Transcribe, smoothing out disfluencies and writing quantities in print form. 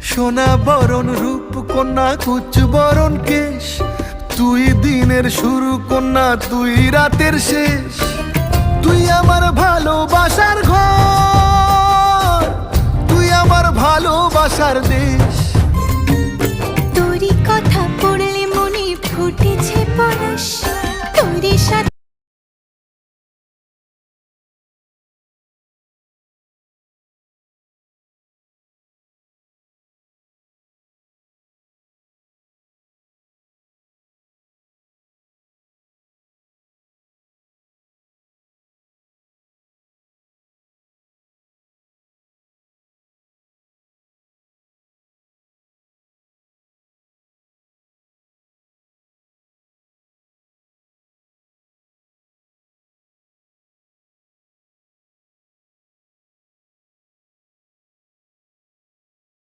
সোনা বরণ রূপ কন্যা কুচ বরণ কেশ, তুই দিনের শুরু কন্যা তুই রাতের শেষ। তুই আমার ভালোবাসার ঘর, তুই আমার ভালোবাসার দেশ।